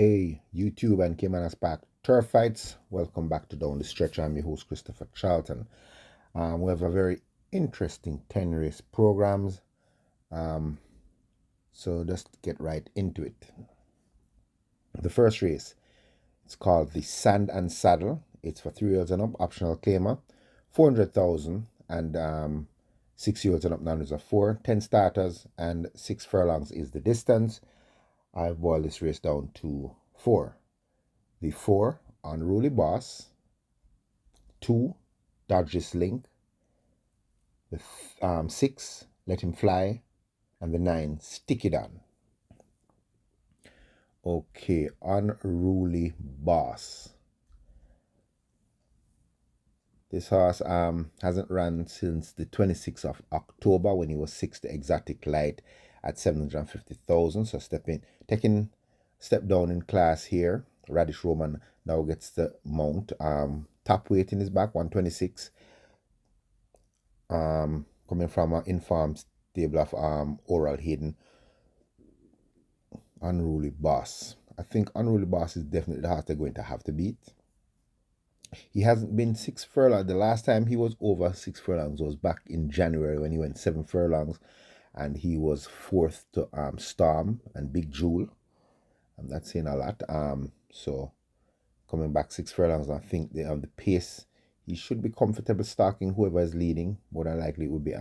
Hey, YouTube and Caymanas Park Turf Fights. Welcome back to Down the Stretch. I'm your host, Christopher Charlton. We have a very interesting 10 race programs. So just get right into it. The first race, it's called the Sand and Saddle. It's for 3 years and up, optional claimer, 400,000 and 6 years and up, non-reserve 4, 10 starters and 6 furlongs is the distance. I've boiled this race down to 4. The 4, Unruly Boss. 2, Dodge This Link. The 6, Let Him Fly. And the 9, Stick It On. Okay, Unruly Boss. This horse hasn't run since the 26th of October when he was 6th exotic light at 750,000. So taking step down in class here. Radish Roman now gets the mount. Top weight in his back, 126. Coming from an informed stable of Oral Hayden. Unruly Boss. I think Unruly Boss is definitely the horse they're going to have to beat. He hasn't been 6 furlongs. The last time he was over 6 furlongs was back in January when he went 7 furlongs. And he was 4th to Storm and Big Jewel. I'm not saying a lot. So coming back 6 furlongs, I think the pace, he should be comfortable stalking whoever is leading. More than likely it would be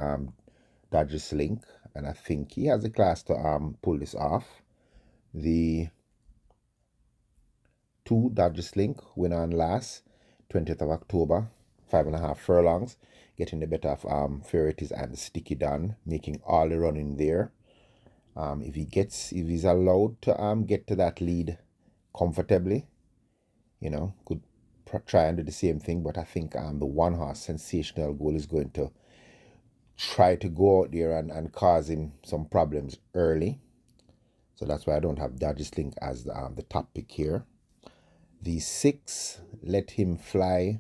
Dodger's Link. And I think he has the class to pull this off. The 2, Dodger's Link, win on last, 20th of October, 5.5 furlongs, getting the better of Ferretis and Sticky Don, making all the running there. If he's allowed to get to that lead comfortably, could try and do the same thing. But I think the one horse Sensational Goal is going to try to go out there and cause him some problems early. So that's why I don't have Dodger's Link as the top pick here. The 6, Let Him Fly.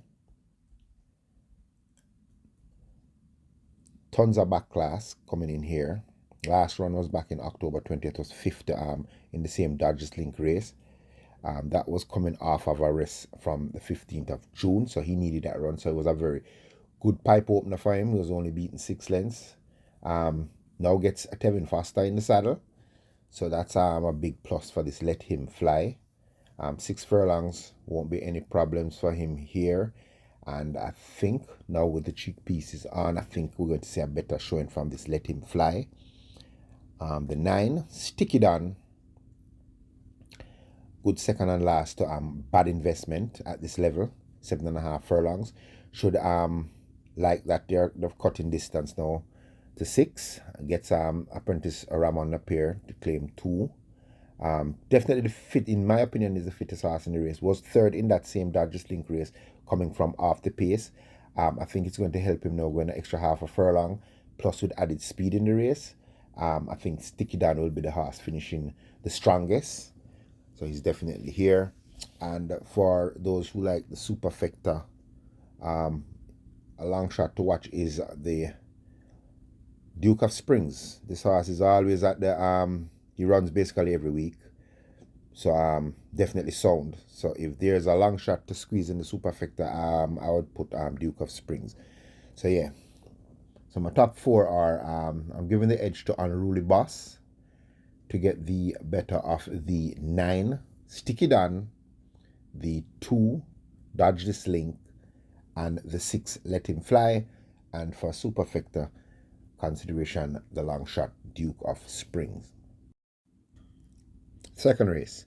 Tons of back class coming in here. Last run was back in October 20th, was 5th in the same Dodger's Link race. That was coming off of a race from the 15th of June, so he needed that run. So it was a very good pipe opener for him. He was only beaten 6 lengths. Now gets a Tevin Foster in the saddle. So that's a big plus for this Let Him Fly. 6 furlongs, won't be any problems for him here. And I think now with the cheek pieces on, I think we're going to see a better showing from this Let Him Fly. The 9, Stick It On. Good second and last to Bad Investment at this level, 7.5 furlongs. Should like that they've cut in distance now to 6. Gets Apprentice Ramon Napier to claim 2. Definitely the fit, in my opinion, is the fittest horse in the race. Was 3rd in that same Dodger's Link race, coming from off the pace. I think it's going to help him now going an extra half a furlong, plus with added speed in the race. I think Sticky Dan will be the horse finishing the strongest. So he's definitely here. And for those who like the superfecta, a long shot to watch is the Duke of Springs. This horse is always at the he runs basically every week. So definitely sound. So if there's a long shot to squeeze in the superfecta, I would put Duke of Springs. So yeah. So my top 4 are I'm giving the edge to Unruly Boss to get the better of the 9, Stick It On, the 2, Dodge This Link, and the 6, Let Him Fly. And for superfecta consideration, the long shot Duke of Springs. Second race.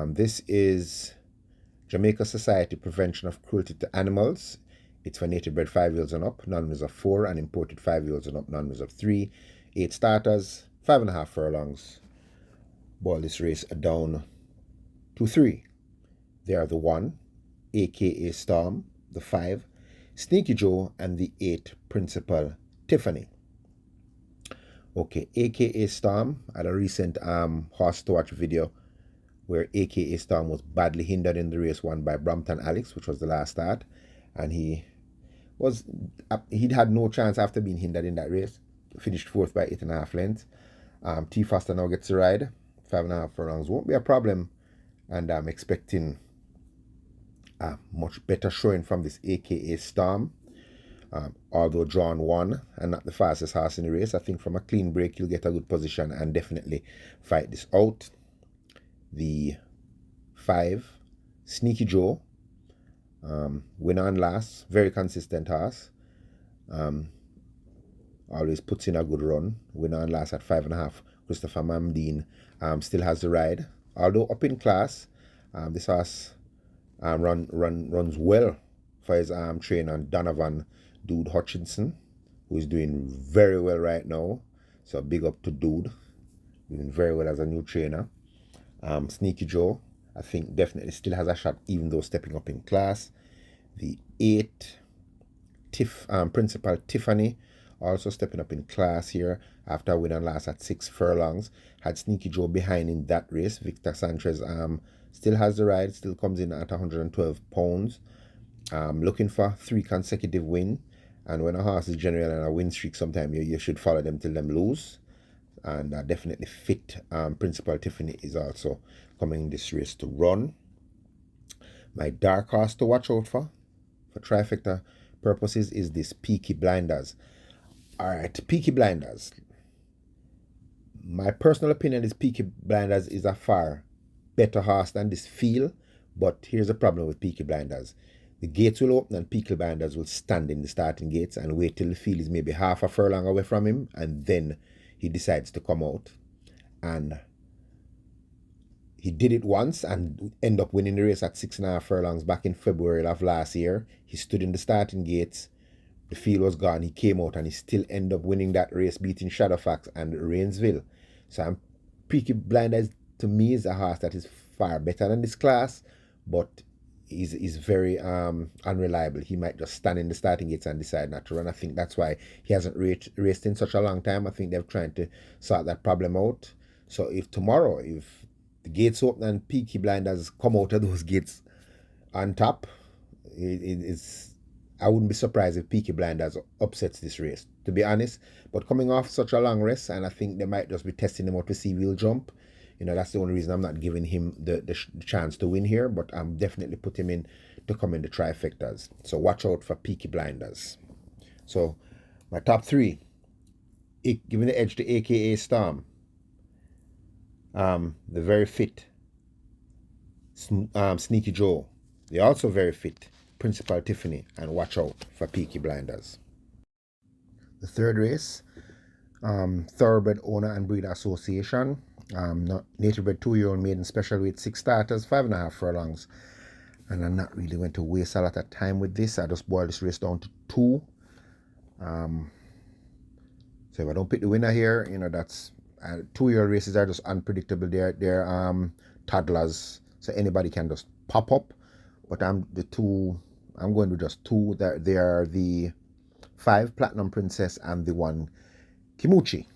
This is Jamaica Society Prevention of Cruelty to Animals. It's for native bred 5 years and up, non-reserve 4, and imported 5 years and up, non-reserve 3. 8 starters, 5.5 furlongs. Boil this race down to 3. They are the 1, aka Storm, the 5, Sneaky Joe, and the 8, Principal Tiffany. Okay, aka Storm had a recent horse to watch video where aka Storm was badly hindered in the race won by Brampton Alex, which was the last start, and he'd had no chance after being hindered in that race. Finished 4th by 8.5 lengths. T Foster now gets to ride. 5.5 furlongs won't be a problem and I'm expecting a much better showing from this AKA Storm. Although drawn one and not the fastest horse in the race, I think from a clean break you'll get a good position and definitely fight this out. The 5, Sneaky Joe, winner and last, very consistent horse. Always puts in a good run. Winner and last at 5.5. Christopher Mamdine still has the ride. Although up in class, this horse runs well for his trainer Donovan Dude Hutchinson, who is doing very well right now. So big up to Dude, doing very well as a new trainer. Sneaky Joe, I think definitely still has a shot, even though stepping up in class. The 8, Principal Tiffany, also stepping up in class here after winning last at 6 furlongs. Had Sneaky Joe behind in that race. Victor Sanchez still has the ride, still comes in at 112 pounds. Looking for 3 consecutive wins. And when a horse is generally on a win streak, sometimes you should follow them till them lose. And definitely fit. Principal Tiffany is also coming in this race to run. My dark horse to watch out for trifecta purposes, is this Peaky Blinders. All right, Peaky Blinders. My personal opinion is Peaky Blinders is a far better horse than this Feel, but here's the problem with Peaky Blinders. The gates will open and Peaky Blinders will stand in the starting gates and wait till the Feel is maybe half a furlong away from him, and then he decides to come out. And he did it once and ended up winning the race at 6.5 furlongs back in February of last year. He stood in the starting gates. The Field was gone. He came out and he still ended up winning that race, beating Shadowfax and Rainsville. So Peaky Blinders to me is a horse that is far better than this class, but is very unreliable. He might just stand in the starting gates and decide not to run. I think that's why he hasn't raced in such a long time. I think they're trying to sort that problem out. So if tomorrow, if the gates open and Peaky Blinders come out of those gates on top, I wouldn't be surprised if Peaky Blinders upsets this race, to be honest. But coming off such a long race, and I think they might just be testing him out to see if he'll jump. That's the only reason I'm not giving him the chance to win here, but I'm definitely put him in to come in the trifectas. So watch out for Peaky Blinders. So my top 3, giving the edge to AKA Storm. The very fit Sneaky Joe. They're also very fit Principal Tiffany, and watch out for Peaky Blinders. The third race, Thoroughbred Owner and Breeder Association. Native bred 2-year-old maiden special weight, 6 starters, 5.5 furlongs. And I'm not really going to waste a lot of time with this. I just boil this race down to 2. So if I don't pick the winner here, that's 2-year-old races are just unpredictable. They're toddlers, so anybody can just pop up. But I'm going to just 2. They are the 5 Platinum Princess and the 1 Kimuchi.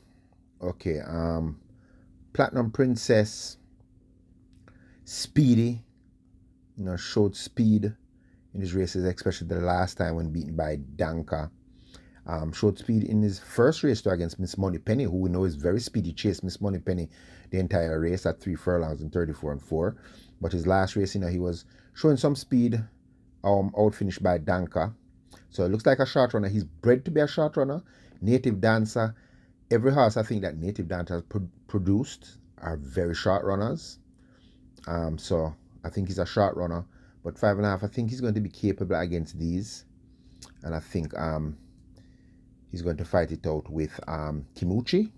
Okay, Platinum Princess, speedy, showed speed in his races, especially the last time when beaten by Danka. Showed speed in his first race against Miss Moneypenny, who we know is very speedy. Chased Miss Moneypenny the entire race at 3 furlongs and 34 and 4. But his last race, he was showing some speed, outfinished by Danka. So it looks like a short runner. He's bred to be a short runner. Native Dancer. Every horse I think that Native Dancer has produced are very short runners. So I think he's a short runner. But 5.5, I think he's going to be capable against these. And I think he's going to fight it out with Kimuchi.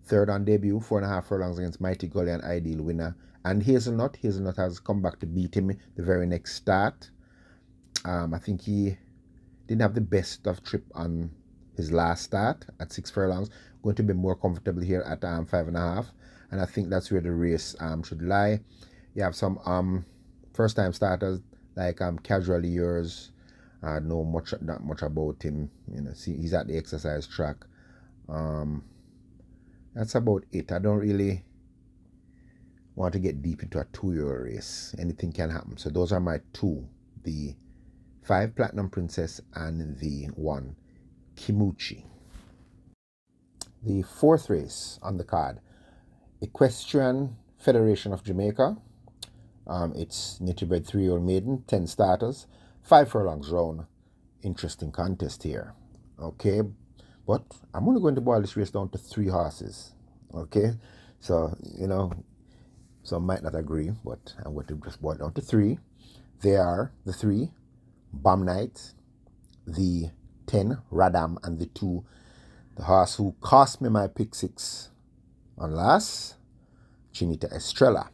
Third on debut, 4.5 furlongs against Mighty Gully and Ideal Winner. And Hazelnut. Hazelnut has come back to beat him the very next start. I think he didn't have the best of trip on his last start at 6 furlongs. Going to be more comfortable here at 5.5. And I think that's where the race should lie. You have some first-time starters like Casually Yours. I know not much about him. See, he's at the exercise track. That's about it. I don't really want to get deep into a 2-year race. Anything can happen. So those are my 2. The 5 Platinum Princess and the 1 Kimuchi. The 4th race on the card, Equestrian Federation of Jamaica. It's native bred 3-year-old maiden, 10 starters, 5 furlongs round. Interesting contest here. Okay, but I'm only going to boil this race down to 3 horses. Okay, so some might not agree, but I'm going to just boil it down to 3. They are the 3 Bomb Knight, the 10 Radam, and the 2, the horse who cost me my pick 6 on last, Chinita Estrella.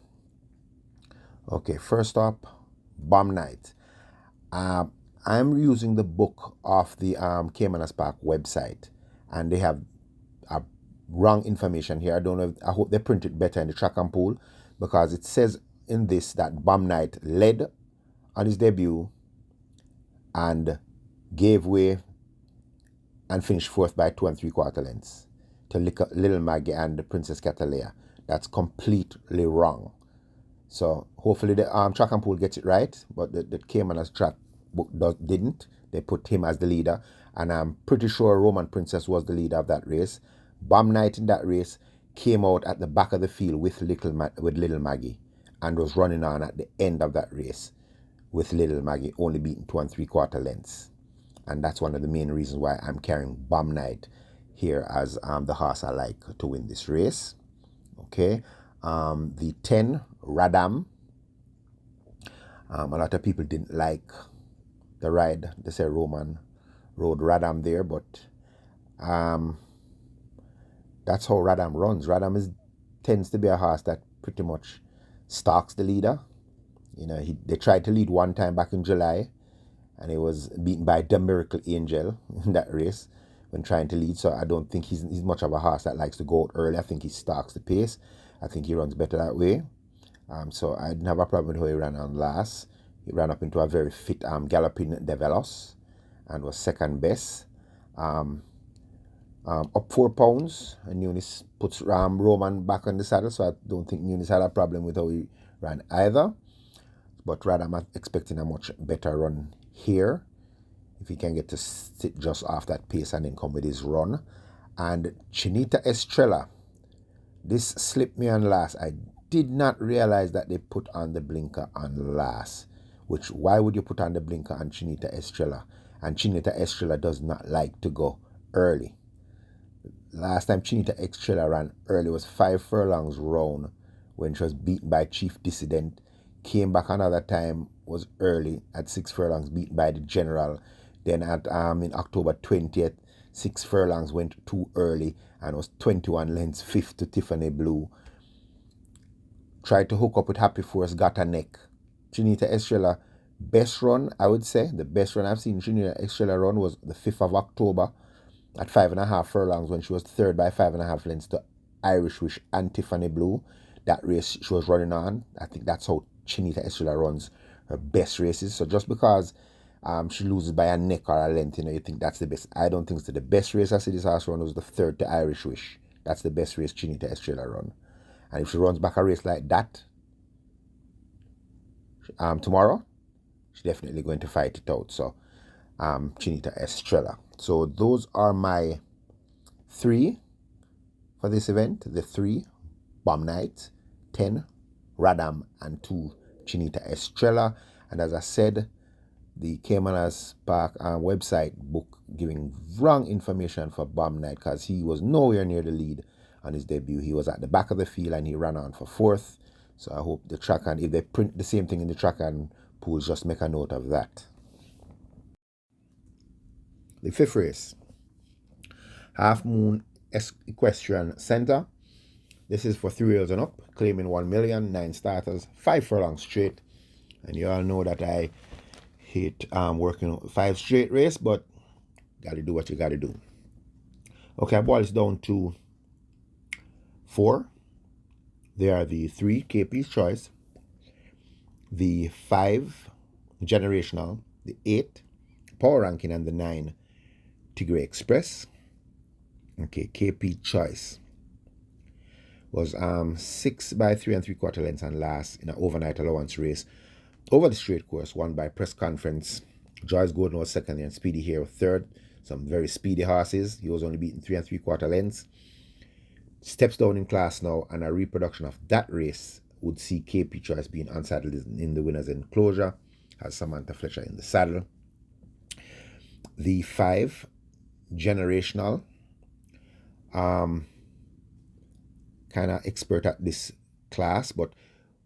Okay, first up, Bomb Knight. I'm using the book of the Caymanas Park website, and they have wrong information here. I don't know. I hope they print it better in the track and pool, because it says in this that Bomb Knight led on his debut and gave way and finished 4th by 2 3/4 lengths to Little Maggie and the Princess Catalea. That's completely wrong. So hopefully the track and pool gets it right, but the Caymanas track book didn't. They put him as the leader, and I'm pretty sure Roman Princess was the leader of that race. Bomb Knight in that race came out at the back of the field with Little Maggie, and was running on at the end of that race with Little Maggie, only beating 2 3/4 lengths. And that's one of the main reasons why I'm carrying Bomb Knight here as the horse I like to win this race. Okay, the 10 Radam. A lot of people didn't like the ride. They say Roman rode Radam there, but that's how Radam runs. Radam tends to be a horse that pretty much stalks the leader. They tried to lead one time back in July, and he was beaten by the Miracle Angel in that race when trying to lead. So I don't think he's much of a horse that likes to go out early. I think he stalks the pace. I think he runs better that way. So I didn't have a problem with how he ran on last. He ran up into a very fit galloping Develos and was second best. Up 4 pounds, and Nunes puts Roman back on the saddle, so I don't think Nunes had a problem with how he ran either. But rather, I'm expecting a much better run here, if he can get to sit just off that pace and then come with his run. And Chinita Estrella, this slipped me on last. I did not realize that they put on the blinker on last. Which, why would you put on the blinker on Chinita Estrella? And Chinita Estrella does not like to go early. Last time Chinita Estrella ran early was 5 furlongs round when she was beaten by Chief Dissident. Came back another time, was early at 6 furlongs, beaten by the General. Then at in October 20th, 6 furlongs went too early and was 21 lengths, 5th to Tiffany Blue. Tried to hook up with Happy Force, got a neck. Chinita Estrella, best run, I would say. The best run I've seen Chinita Estrella run was the 5th of October at 5.5 furlongs when she was 3rd by 5.5 lengths to Irish Wish and Tiffany Blue. That race she was running on. I think that's how Chinita Estrella runs her best races. So just because she loses by a neck or a length, you think that's the best. I don't think it's the best race I see this horse run was the 3rd to Irish Wish. That's the best race Chinita Estrella run. And if she runs back a race like that tomorrow, she's definitely going to fight it out. So Chinita Estrella. So those are my 3 for this event. The 3 Bomb Knight, 10 Radam, and 2 Chinita Estrella. And as I said, the Caymanas Park website book giving wrong information for Bomb Knight, because he was nowhere near the lead on his debut. He was at the back of the field and he ran on for 4th. So I hope the track, and if they print the same thing in the track and pools, just make a note of that. The 5th race, Half Moon Equestrian Center. This is for 3 years and up, claiming 1 million, 9 starters, 5 furlongs straight. And you all know that I hate working 5 straight race, but gotta do what you gotta do. Okay, I boil this down to 4. They are the 3 KP's Choice, the 5 Generational, the 8 Power Ranking, and the 9 Tigray Express. Okay, KP Choice was 6 by 3 3/4 lengths and last in an overnight allowance race over the straight course, won by Press Conference. Joyce Gordon was second and Speedy Hero third. Some very speedy horses. He was only beaten 3 3/4 lengths. Steps down in class now, and a reproduction of that race would see KP Choice being unsaddled in the winner's enclosure, has Samantha Fletcher in the saddle. The 5, Generational, kind of expert at this class, but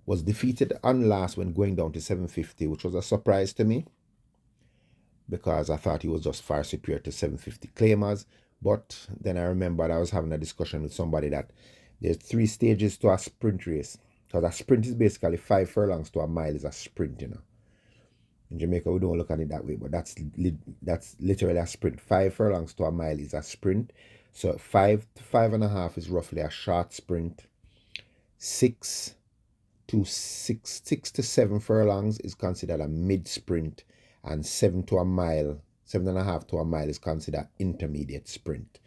was defeated on last when going down to 750, which was a surprise to me because I thought he was just far superior to 750 claimers. But then I remembered I was having a discussion with somebody that there's 3 stages to a sprint race. Because a sprint is basically 5 furlongs to a mile is a sprint, In Jamaica, we don't look at it that way, but that's literally a sprint. 5 furlongs to a mile is a sprint. So 5 to 5.5 is roughly a short sprint. 6 to 7 furlongs is considered a mid sprint, and 7 to a mile, 7.5 to a mile is considered intermediate sprint.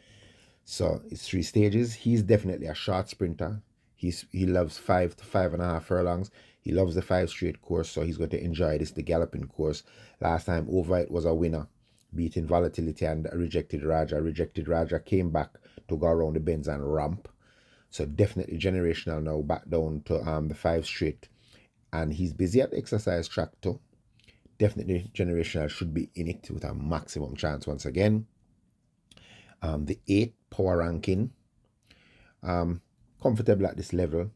So it's 3 stages. He's definitely a short sprinter. He loves 5 to 5.5 furlongs. He loves the 5 straight course, so he's going to enjoy this, the galloping course. Last time over, it was a winner, beating Volatility and Rejected Raja. Rejected Raja came back to go around the bends and ramp. So definitely Generational now back down to the 5 straight. And he's busy at the exercise track too. Definitely Generational should be in it with a maximum chance once again. The 8, Power Ranking. Comfortable at this level.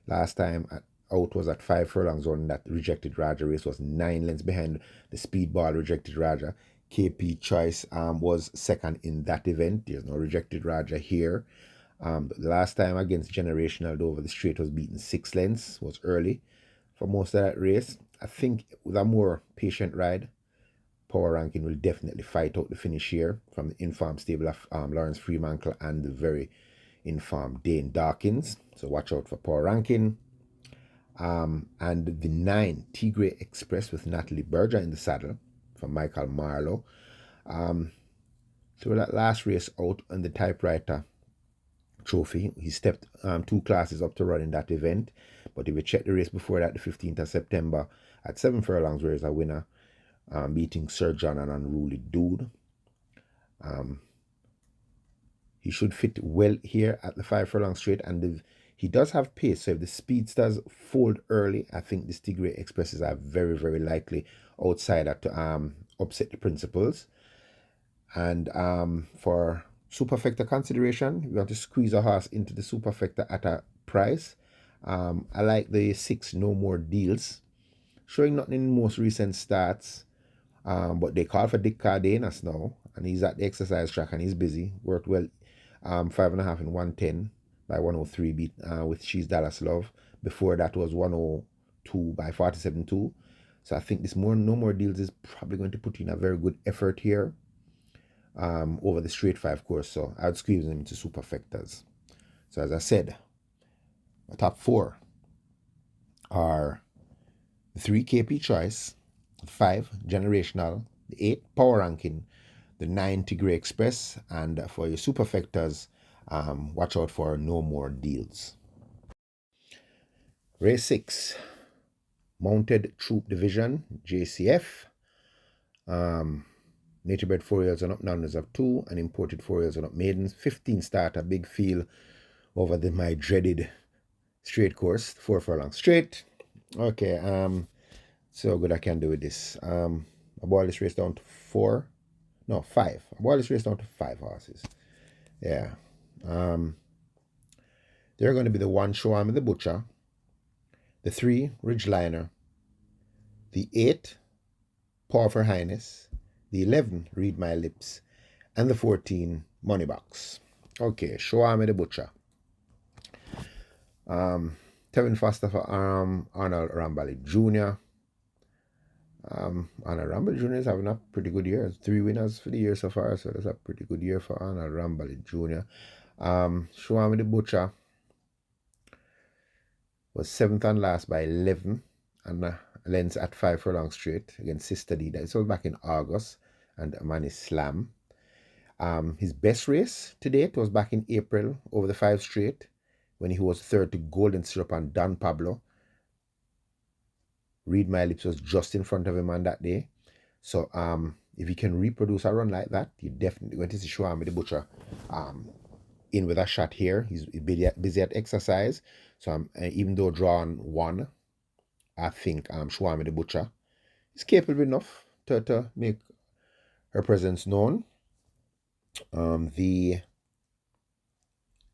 Last time out was at 5 furlongs on that Rejected Raja race, was 9 lengths behind the speedball Rejected Raja. KP Choice was second in that event. There's no Rejected Raja here. The last time against Generational over the straight was beaten 6 lengths, was early for most of that race. I think with a more patient ride, Power Ranking will definitely fight out the finish here from the informed stable of Lawrence Fremantle and the very informed Dane Dawkins. So watch out for Power Ranking. And the 9, Tigre Express with Natalie Berger in the saddle from Michael Marlowe. So that last race out on the typewriter trophy, he stepped 2 classes up to run in that event. But if you check the race before that, the 15th of September, at 7 furlongs, where is a winner, beating Sir John and Unruly Dude. He should fit well here at the 5 furlong straight, and he does have pace. So if the speedsters fold early, I think the Tigre Expresses are very, very likely outsider to upset the principals. And for superfecta consideration, we want to squeeze a horse into the superfecta at a price. I like the 6, No More Deals, showing nothing in most recent stats. But they call for Dick Cardenas now, and he's at the exercise track and he's busy. Worked well, 5.5 in 110 by 103 beat with She's Dallas Love. Before that was 102 by 47.2. So I think this No More Deals is probably going to put in a very good effort here over the straight 5 course. So I would squeeze them into superfectas. So as I said, the top 4 are the 3, KP Choice, the 5, Generational, the 8, Power Ranking, the 9, Tigre Express, and for your superfectas, watch out for No More Deals. Race 6, Mounted Troop Division, JCF. Nature bred 4-year-olds and up numbers of 2, and imported 4-year-olds and up maidens. 15 starter, big field over my dreaded straight course, 4 furlong straight. Okay, so good I can do with this. I boil this race down to 5. I boil this race down to 5 horses. Yeah. They're going to be the 1, Show Army the Butcher, the 3, Ridgeliner, the 8, Paw for Highness, the 11, Read My Lips, and the 14, Money Box. Okay, Show Army the Butcher. Tevin Foster for Arnold Rambali Jr. Arnold Rambali Jr. is having a pretty good year. 3 winners for the year so far, so that's a pretty good year for Arnold Rambali Jr. Show Army the Butcher was 7th and last by 11 and lengths at 5 furlong straight against Sister Dida. This was back in August and Amani Slam. His best race to date was back in April over the 5 straight when he was 3rd to Golden Syrup and Don Pablo. Read My Lips was just in front of him on that day. So if he can reproduce a run like that, you're definitely going to see Show Army the Butcher in with a shot here. He's busy at exercise. So even though drawing one, I think Shwami the Butcher is capable enough to make her presence known. The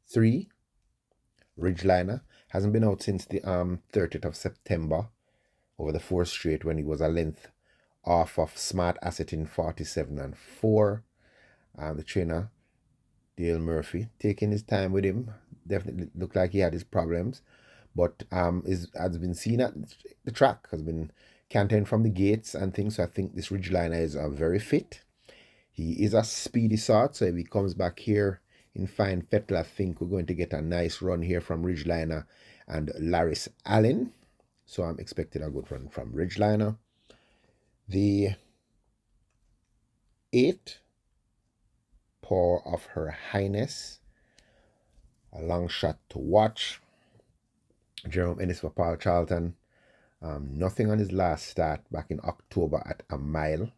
3, Ridgeliner, hasn't been out since the 30th of September over the 4th straight when he was a length off of Smart Asset in 47 and 4. The trainer, Dale Murphy, taking his time with him. Definitely looked like he had his problems, but has been seen at the track, has been canting from the gates and things. So I think this Ridgeliner is very fit. He is a speedy sort, so if he comes back here in fine fettle, I think we're going to get a nice run here from Ridgeliner and Laris Allen. So I'm expecting a good run from Ridgeliner. The 8, Paw of Her Highness, a long shot to watch. Jerome Ennis for Paul Charlton. Nothing on his last start back in October at a mile.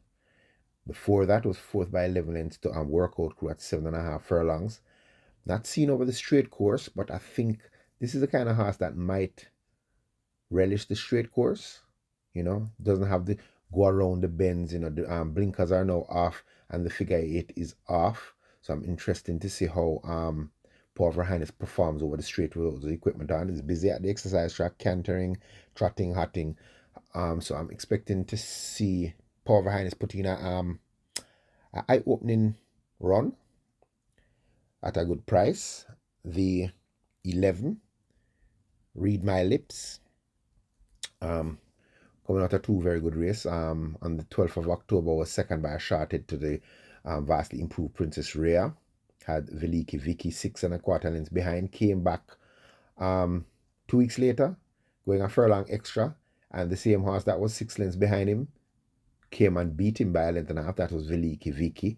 Before that was 4th by 11 lengths to a workout crew at 7.5 furlongs. Not seen over the straight course, but I think this is the kind of horse that might relish the straight course. Doesn't have the go around the bends. The blinkers are now off and the figure 8 is off. So I'm interested to see how Paw of Her Highness performs over the straight with the equipment on. He's busy at the exercise track, cantering, trotting, hotting. So I'm expecting to see Paw of Her Highness put in a eye-opening run at a good price. The 11, Read My Lips, coming out of 2 very good race. On the 12th of October was second by a short head to the vastly improved Princess Rhea. Had Veliki Vicky 6 1/4 lengths behind. Came back 2 weeks later, going a furlong extra, and the same horse that was 6 lengths behind him came and beat him by a length and a half. That was Veliki Vicky.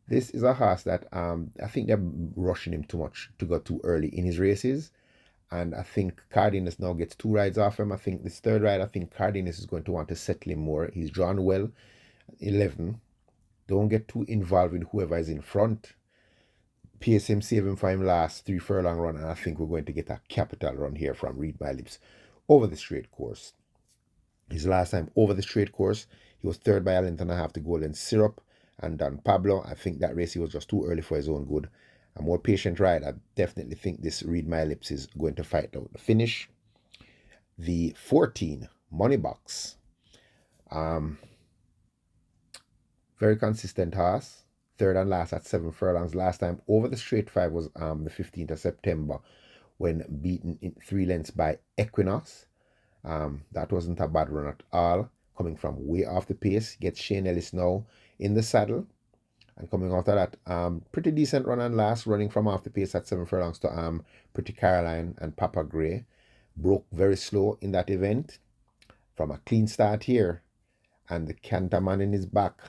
This is a horse that I think they're rushing him too much to go too early in his races. And I think Cardenas now gets 2 rides off him. I think this 3rd ride, I think Cardenas is going to want to settle him more. He's drawn well. 11. Don't get too involved with whoever is in front. PSM save him for him last 3 furlong run, and I think we're going to get a capital run here from Read My Lips over the straight course. His last time over the straight course, he was 3rd by a length and a half to Golden Syrup and Don Pablo. I think that race he was just too early for his own good. A more patient ride. I definitely think this Read My Lips is going to fight out the finish. The 14, Money Box. Very consistent horse. 3rd and last at 7 furlongs. Last time over the straight 5 was the 15th of September when beaten in 3 lengths by Equinox. That wasn't a bad run at all. Coming from way off the pace. Gets Shane Ellis now in the saddle. And coming out of that, pretty decent run and last, running from off the pace at 7 furlongs to Pretty Caroline and Papa Gray. Broke very slow in that event. From a clean start here. And the Canterman in his back.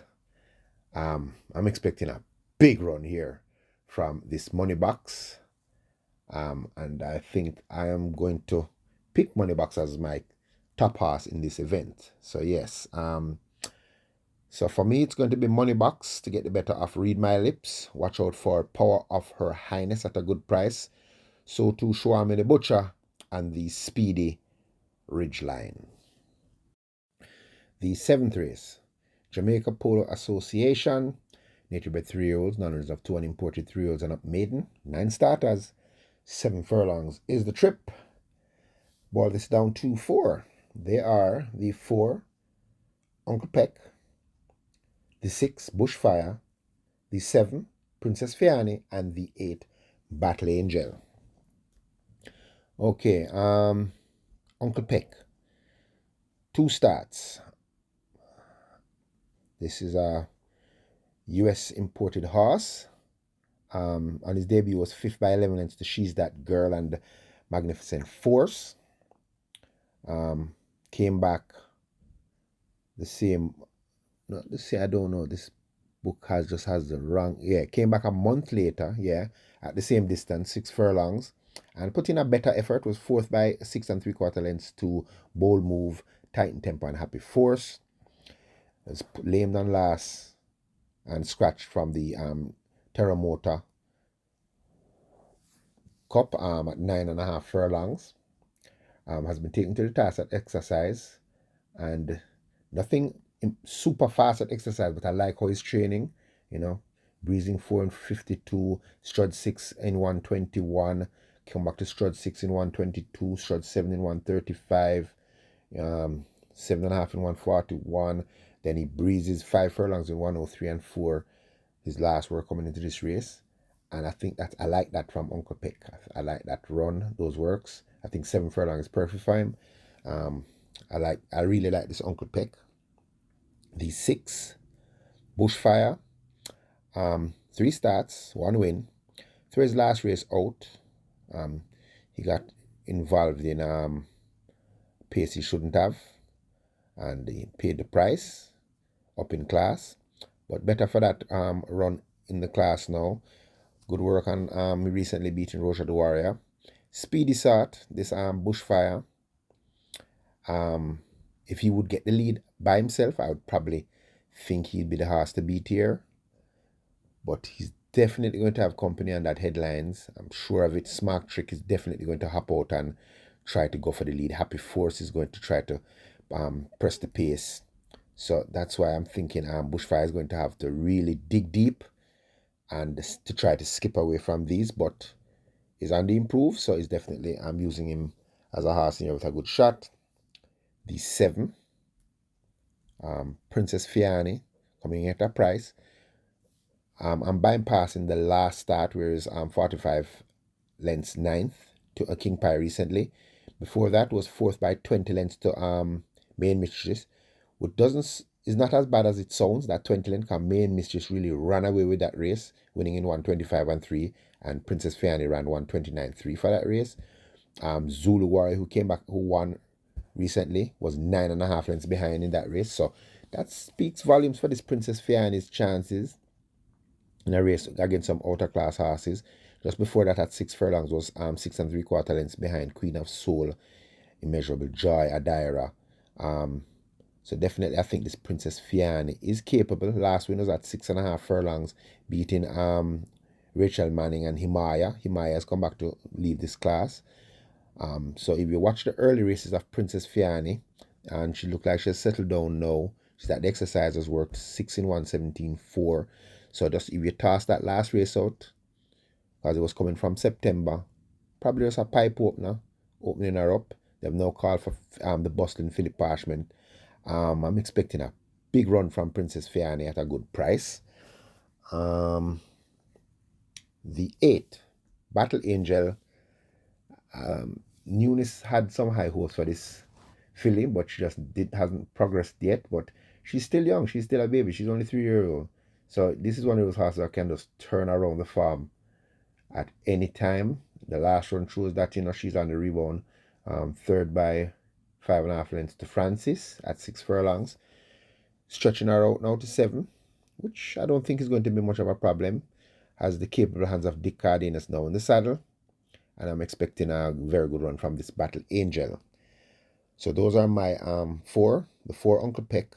I'm expecting a big run here from this Money Box. And I think I am going to pick Money Box as my top horse in this event. So yes, so for me it's going to be Money Box to get the better of Read My Lips. Watch out for Power of Her Highness at a good price. So too Shwami the Butcher and the speedy Ridgeline. The 7th race, Jamaica Polo Association, native bred 3-year-olds, non-owners of 2 unimported 3-year-olds and up maiden, 9 starters, 7 furlongs is the trip. Boil this down to 4. They are the 4, Uncle Peck, the 6, Bushfire, the 7, Princess Fiani, and the 8, Battle Angel. Okay, Uncle Peck, 2 starts. This is a US imported horse. On his debut was 5th by 11 lengths to She's That Girl and Magnificent Force. Came back the same, not the same, I don't know, this book has the wrong, came back a month later, at the same distance, 6 furlongs, and put in a better effort, was 4th by 6 3/4 lengths to Bold Move, Titan Tempo, and Happy Force. Was lamed on last and scratched from the Terramotor Cup at 9.5 furlongs. Has been taken to the task at exercise, and nothing super fast at exercise, but I like how he's training, you know, breezing 4 and 52, strut 6 in 121, come back to strut 6 in 122, strut 7 in 135, 7.5 in 141. Then he breezes 5 furlongs in 103 and 4. His last work coming into this race. And I think that I like that from Uncle Peck. I like that run, those works. I think 7 furlongs is perfect for him. I really like this Uncle Peck. The 6 Bushfire, 3 starts, 1 win. Through his last race out, he got involved in pace he shouldn't have, and he paid the price up in class. But better for that run in the class now. Good work on recently beating Roger the Warrior. Speedy Sort, this Bushfire. If he would get the lead by himself, I would probably think he'd be the horse to beat here. But he's definitely going to have company on that headlines. I'm sure of it. Smart Trick is definitely going to hop out and try to go for the lead. Happy Force is going to try to press the pace. So that's why I'm thinking Bushfire is going to have to really dig deep and to try to skip away from these, but he's on the improve, so he's definitely I'm using him as a horse here with a good shot. The 7 Princess Fiani coming at a price. I'm bypassing the last start, where is 45 lengths 9th to a King Pie recently. Before that was 4th by 20 lengths to Main Mistress, which is not as bad as it sounds. That 20 length, because Main Mistress really ran away with that race, winning in 125 and 3, and Princess Fiani ran 129.3 for that race. Zulu Warrior, who came back, who won recently, was 9.5 lengths behind in that race. So that speaks volumes for this Princess Fiani's chances in a race against some outer class horses. Just before that, at 6 furlongs, was 6 3/4 lengths behind Queen of Soul, Immeasurable Joy, Adira. So definitely, I think this Princess Fiani is capable. Last win was at 6.5 furlongs, beating Rachel Manning and Himaya. Himaya has come back to lead this class. So if you watch the early races of Princess Fiani, and she looked like she's settled down now. She's at the exercises, worked 6 in 117.4. So just if you toss that last race out, because it was coming from September, probably just a pipe opener, opening her up. They've now called for the bustling Philip Parchment. I'm expecting a big run from Princess Fiani at a good price. The 8 Battle Angel. Newness had some high hopes for this filly, but she just hasn't progressed yet. But she's still young. She's still a baby. She's only 3 years old. So this is one of those horses that can just turn around the farm at any time. The last run shows that she's on the rebound. 3rd by 5.5 lengths to Francis at 6 furlongs. Stretching her out now to 7, which I don't think is going to be much of a problem. Has the capable hands of Dick Cardenas now in the saddle. And I'm expecting a very good run from this Battle Angel. So those are my 4. The 4 Uncle Peck,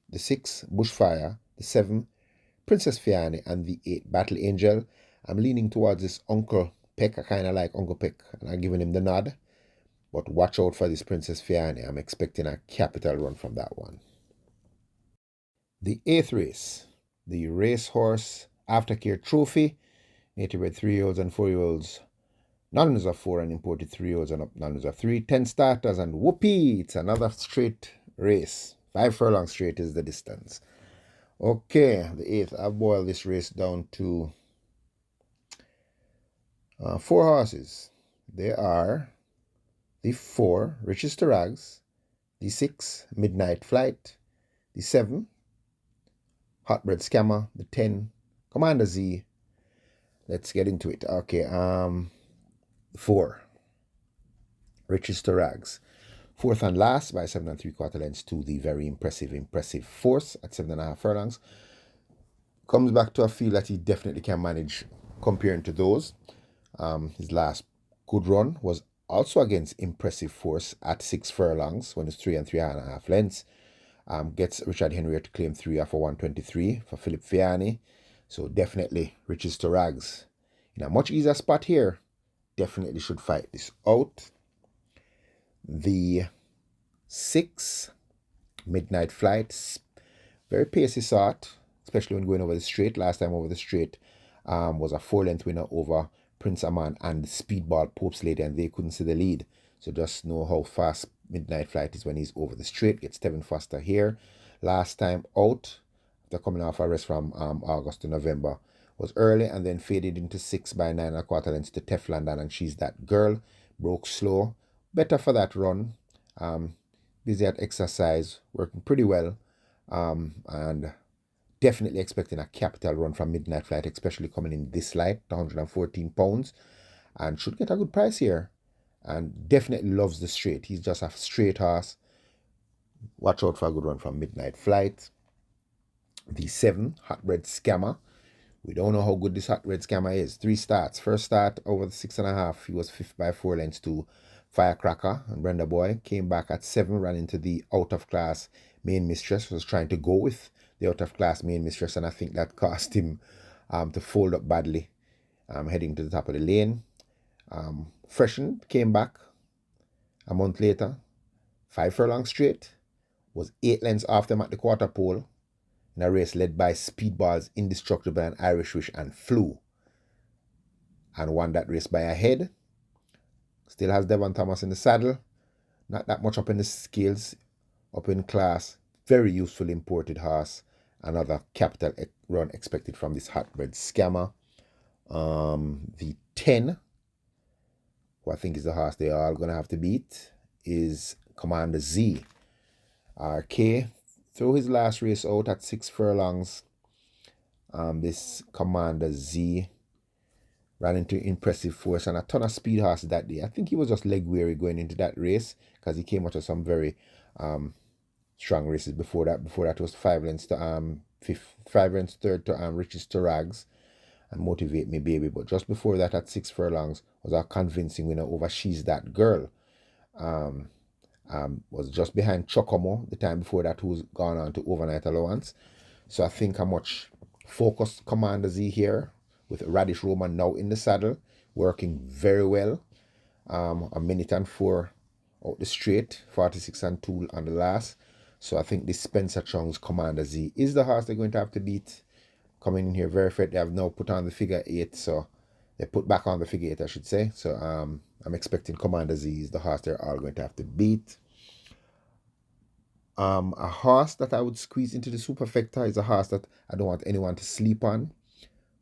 the 6 Bushfire, the 7 Princess Fiani, and the 8 Battle Angel. I'm leaning towards this Uncle Peck. I kind of like Uncle Peck, and I'm giving him the nod. But watch out for this Princess Fiani. I'm expecting a capital run from that one. The 8th race, the Racehorse Aftercare Trophy, native bred 3-year-olds and 4-year-olds. None of 4 and imported 3-year-olds and up. None of 3. 10 starters, and whoopee, it's another straight race. 5 furlongs straight is the distance. Okay, the 8th, I've boiled this race down to 4 horses. They are the 4 Riches to Rags, the 6 Midnight Flight, the 7 Hotbread Scammer, the 10 Commander Z. Let's get into it. Okay, 4 Riches to Rags. 4th and last by 7 3/4 lengths to the very impressive Force at 7.5 furlongs. Comes back to a feel that he definitely can manage comparing to those. His last good run was also against Impressive Force at 6 furlongs when it's 3 3/2 lengths. Gets Richard Henry to claim 3 off for 123 for Philip Fiani. So definitely riches to rags. In a much easier spot here, definitely should fight this out. The 6 Midnight Flights, very pacey sort, especially when going over the straight. Last time over the straight was a 4-length winner over Prince Aman and Speedball Pope's Lady, and they couldn't see the lead. So just know how fast Midnight Flight is when he's over the straight. Gets Tevin Foster here. Last time out, after coming off a rest from August to November, was early and then faded into 6 by 9 1/4 lengths to Teflon and She's That Girl. Broke slow. Better for that run. Busy at exercise, working pretty well. And definitely expecting a capital run from Midnight Flight, especially coming in this light, 114 pounds, and should get a good price here. And definitely loves the straight. He's just a straight horse. Watch out for a good run from Midnight Flight. The 7 Hot Red Scammer. We don't know how good this Hot Red Scammer is. 3 starts. First start over the 6.5. He was 5th by 4 lengths to Firecracker and Brenda Boy. Came back at 7, ran into the out of class Main Mistress. Was trying to go with the out of class Main Mistress, and I think that cost him to fold up badly, heading to the top of the lane. Freshened, came back a month later, 5 furlong straight, was 8 lengths off them at the quarter pole in a race led by Speedballs, Indestructible and Irish Wish and Flew, and won that race by a head. Still has Devon Thomas in the saddle, not that much up in the scales, up in class, very useful imported horse. Another capital run expected from this Hot Red Scammer. The 10, who I think is the horse they are all going to have to beat, is Commander Z. RK, through his last race out at 6 furlongs, this Commander Z ran into impressive force and a ton of speed horses that day. I think he was just leg weary going into that race because he came out of some very strong races before that. Before that was 5 lengths to 5 lengths third to Riches to Rags and Motivate Me Baby. But just before that at 6 furlongs was a convincing winner over She's That Girl. Was just behind Chocomo the time before that, who's gone on to overnight allowance. So I think a much focused Commander Z here with Radish Roman now in the saddle, working very well. A minute and 4 out the straight, 46 and 2 on the last. So I think this Spencer Chung's Commander Z is the horse they're going to have to beat. Coming in here very fit. They have now put on the figure 8, so they put back on the figure 8, I should say. So I'm expecting Commander Z is the horse they're all going to have to beat. A horse that I would squeeze into the superfecta is a horse that I don't want anyone to sleep on,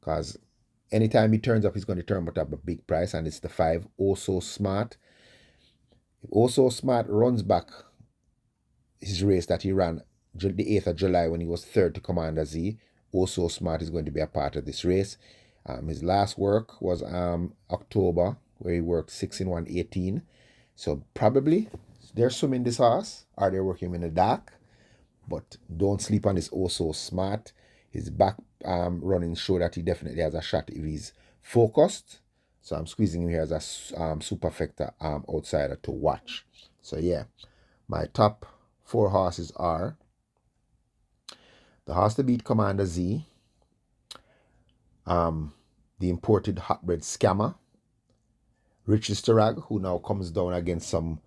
because anytime he turns up, he's going to turn up a big price, and it's the 5, Oh So Smart. If Oh So Smart runs back his race that he ran the 8th of July when he was 3rd to Commander Z, Oh So Smart is going to be a part of this race. His last work was October, where he worked 6 in 118. So probably they're swimming this horse, or they're working him in the dark. But don't sleep on this Oh So Smart. His back running show that he definitely has a shot if he's focused. So I'm squeezing him here as a superfecta outsider to watch. So yeah, my top 4 horses are the horse to beat Commander Z, the imported Hot Red Scammer, Riches to Rag, who now comes down against some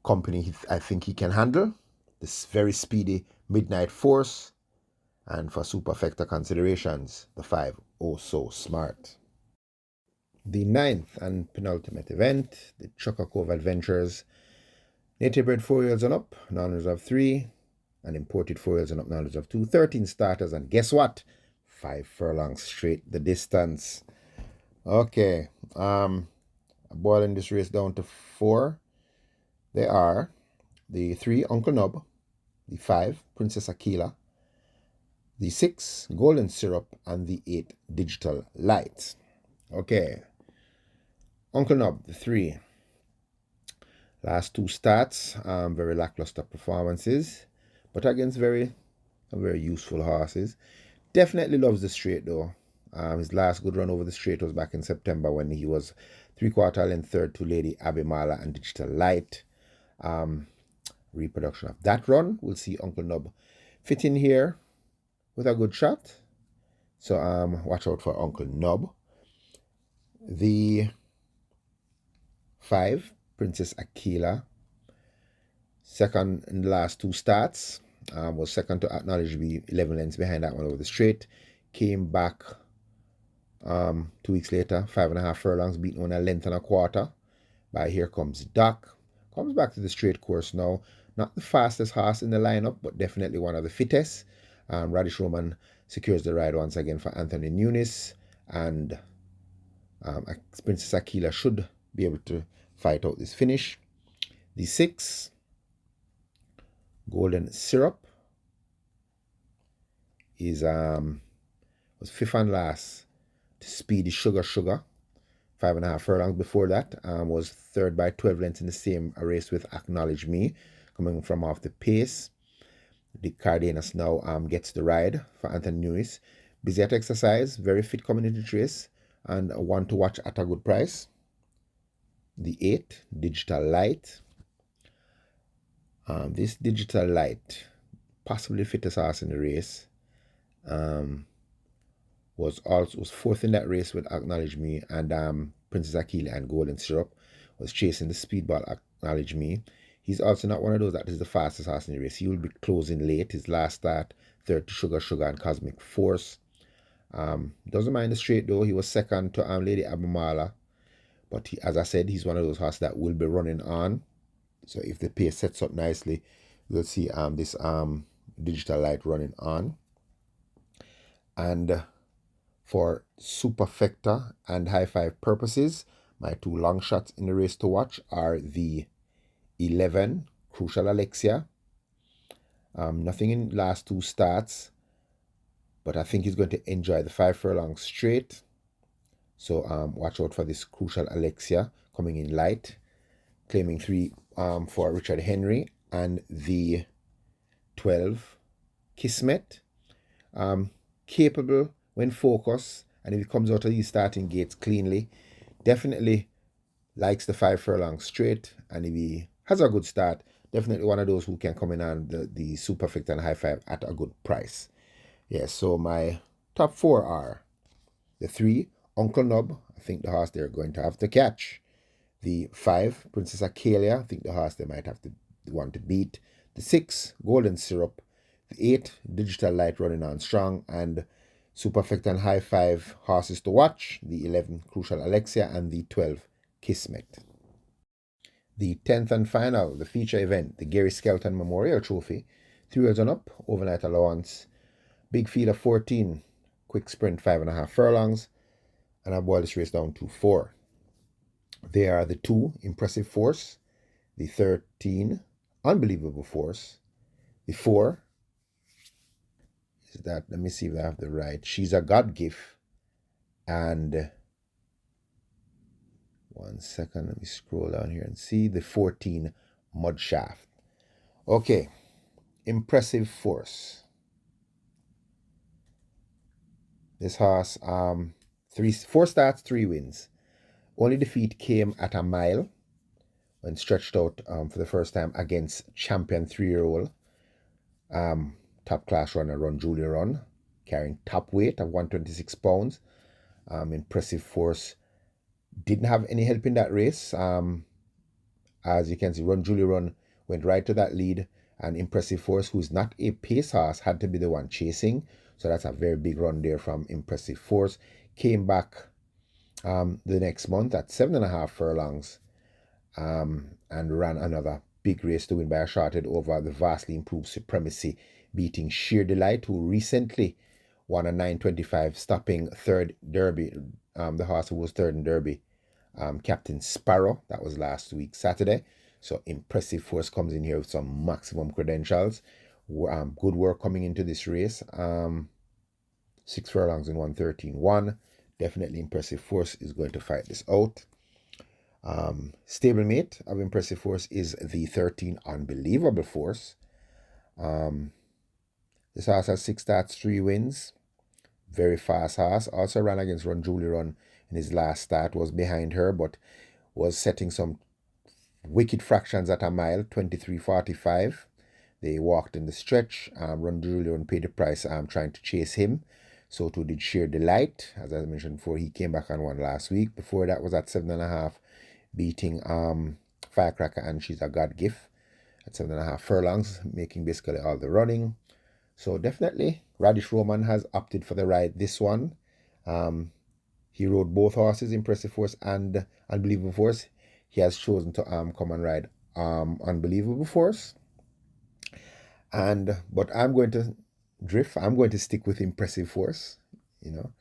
company I think he can handle, this very speedy Midnight Force, and for superfecta considerations, the 5, Oh So Smart. The 9th and penultimate event, the Chucker Cove Adventures, native bred 4-year-olds and up, non-reserve 3, and imported 4-year-olds and up, non-reserve 2, 13 starters, and guess what? 5 furlongs straight the distance. Okay, I'm boiling this race down to 4. They are the 3, Uncle Nub, the 5, Princess Aquila, the 6, Golden Syrup, and the 8, Digital Light. Okay, Uncle Nub, the 3. Last 2 starts, very lackluster performances, but against some very useful horses. Definitely loves the straight though. His last good run over the straight was back in September when he was 3/4 length third to Lady Abimala and Digital Light. reproduction of that run. We'll see Uncle Nub fit in here with a good shot. So watch out for Uncle Nub. The 5, Princess Aquila, second in the last 2 starts, was second to Acknowledge Me, 11 lengths behind that one over the straight. Came back 2 weeks later, 5.5 furlongs, beaten on a length and a quarter by Here Comes Doc. Comes back to the straight course now. Not the fastest horse in the lineup, but definitely one of the fittest. Radish Roman secures the ride once again for Anthony Nunes, and Princess Aquila should be able to fight out this finish. The 6, Golden Syrup, is was 5th and last to Speedy Sugar 5.5 furlongs. Before that, was 3rd by 12 lengths in the same race with Acknowledge Me, coming from off the pace. The Cardenas now gets the ride for Anthony Nunes. Busy at exercise, very fit coming into the race, and one to watch at a good price. The 8, Digital Light. This Digital Light, possibly the fittest horse in the race, was 4th in that race with Acknowledge Me, and Princess Aquila and Golden Syrup was chasing the speedball Acknowledge Me. He's also not one of those that is the fastest horse in the race. He will be closing late. His last start, 3rd to Sugar and Cosmic Force. Doesn't mind the straight though. He was second to Lady Abamala, but as I said, he's one of those horses that will be running on. So if the pace sets up nicely, we'll see this Digital Light running on. And for Superfecta and High Five purposes, my 2 long shots in the race to watch are the 11, Crucial Alexia. Nothing in last 2 starts, but I think he's going to enjoy the 5 furlong straight. So watch out for this Crucial Alexia coming in light, claiming 3 for Richard Henry, and the 12, Kismet. Capable when focused, and if he comes out of these starting gates cleanly, definitely likes the 5 furlong straight, and if he has a good start, definitely one of those who can come in on the Superfecta and High Five at a good price. Yes, so my top 4 are the 3, Uncle Nub. I think the horse they're going to have to catch. The 5, Princess Aquila. I think the horse they might have to want to beat. The 6, Golden Syrup. The 8, Digital Light running on strong, and Superfecta and High Five horses to watch. The 11, Crucial Alexia, and the 12, Kismet. The 10th and final, the feature event, the Gary Skelton Memorial Trophy. 3 years and up, overnight allowance. Big field of 14, quick sprint 5.5 furlongs, and I boiled this race down to 4. They are the 2, Impressive Force, the 13, Unbelievable Force, the 4, is that, let me see if I have the right, She's a God Gift, and 1 second, let me scroll down here and see, the 14, Mud Shaft. Okay, Impressive Force. This horse, 4 starts, 3 wins. Only defeat came at a mile when stretched out for the first time against champion 3-year-old top class runner Run Julie Run, carrying top weight of 126 pounds. Impressive Force didn't have any help in that race. As you can see, Run Julie Run went right to that lead, and Impressive Force, who's not a pace horse, had to be the one chasing. So that's a very big run there from Impressive Force. Came back the next month at 7.5 furlongs and ran another big race to win by a short head over the vastly improved Supremacy, beating Sheer Delight, who recently won a 9.25, stopping 3rd Derby, the horse who was 3rd in Derby, Captain Sparrow. That was last week, Saturday. So Impressive Force comes in here with some maximum credentials. Good work coming into this race. 6 furlongs in 1:13.1. Definitely Impressive Force is going to fight this out. Stablemate of Impressive Force is the 13, Unbelievable Force. This horse has 6 starts, 3 wins. Very fast horse. Also ran against Run Julie Run in his last start. Was behind her, but was setting some Wicked Fractions at a mile, 23.45. They walked in the stretch. Ron Drulion paid the price. Trying to chase him. So too did Sheer Delight. As I mentioned before, he came back on one last week. Before that was at 7.5, beating Firecracker and She's a God Gift at 7.5 furlongs, making basically all the running. So definitely, Radish Roman has opted for the ride this one. He rode both horses, Impressive Force and Unbelievable Force. He has chosen to come and ride Unbelievable Force. But I'm going to drift. I'm going to stick with Impressive Force. You know,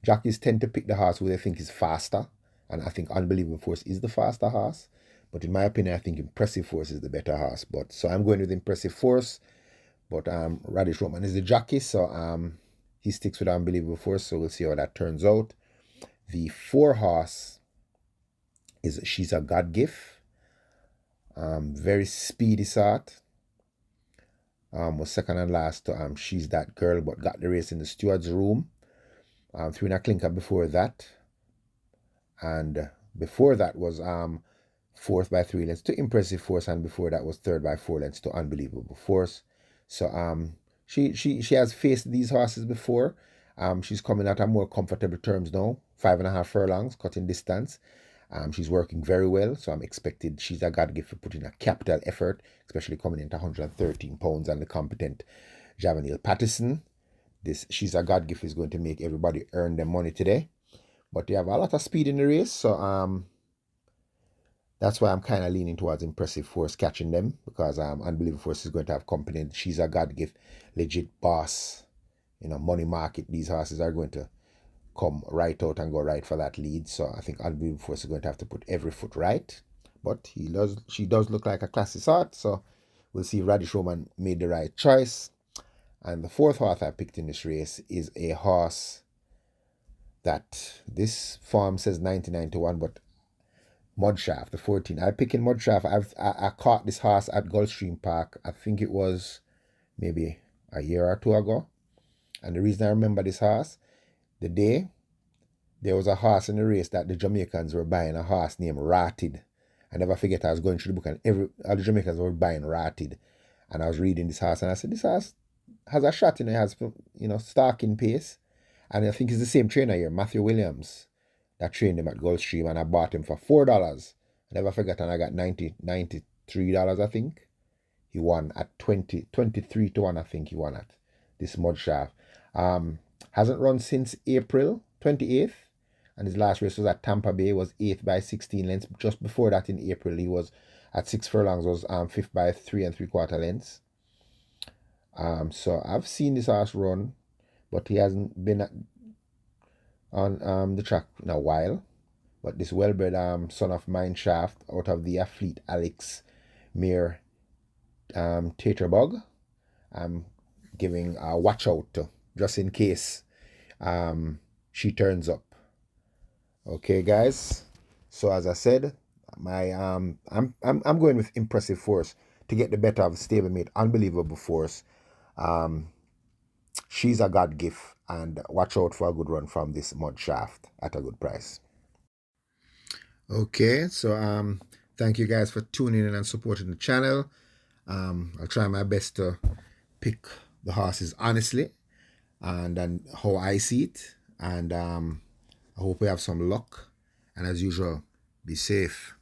jockeys tend to pick the horse who they think is faster, and I think Unbelievable Force is the faster horse. But in my opinion, I think Impressive Force is the better horse. But so I'm going with Impressive Force. But Radish Roman is the jockey, so he sticks with Unbelievable Force. So we'll see how that turns out. The 4 horse is She's a God Gift. Very speedy sort. Was second and last to She's That Girl, but got the race in the steward's room. 3 in a clinker before that. And before that was 4th by 3 lengths to Impressive Force, and before that was 3rd by 4 lengths to Unbelievable Force. So she has faced these horses before. She's coming at a more comfortable terms now. 5.5 furlongs, cutting distance. She's working very well, so I'm expected She's a God Gift for putting a capital effort, especially coming into 113 pounds and the competent Javanil Patterson. This She's a God Gift is going to make everybody earn their money today. But they have a lot of speed in the race, so that's why I'm kind of leaning towards Impressive Force catching them, because Unbelievable Force is going to have company. She's a God Gift, legit boss, money market. These horses are going to come right out and go right for that lead. So I think Unbelievable Force is going to have to put every foot right. But she does look like a classy sort. So we'll see if Radish Roman made the right choice. And the 4th horse I picked in this race is a horse that this form says 1991, but Mudshaft, the 14. I pick in Mudshaft. I caught this horse at Gulfstream Park. I think it was maybe a year or 2 ago. And the reason I remember this horse, the day there was a horse in the race that the Jamaicans were buying, a horse named Ratted. I never forget, I was going through the book and all the Jamaicans were buying Ratted. And I was reading this horse and I said, this horse has a shot, it has, stalking pace. And I think it's the same trainer here, Matthew Williams, that trained him at Gulfstream, and I bought him for $4. I never forget, and I got $93, I think. He won at 23 to 1, I think he won at this Mudshaft. Hasn't run since April 28th, and his last race was at Tampa Bay, was 8th by 16 lengths. Just before that in April, he was at 6 furlongs, was 5th by 3 3/4 lengths. So I've seen this horse run, but he hasn't been on the track in a while. But this well-bred son of Mineshaft out of the athlete Alex Mere Taterbug, I'm giving a watch out to, just in case she turns up. Okay, guys. So as I said, my I'm going with Impressive Force to get the better of stablemate Unbelievable Force. She's a God Gift, and watch out for a good run from this Mudshaft at a good price. Okay, so thank you guys for tuning in and supporting the channel. I'll try my best to pick the horses honestly and how I see it, and I hope we have some luck, and as usual, be safe.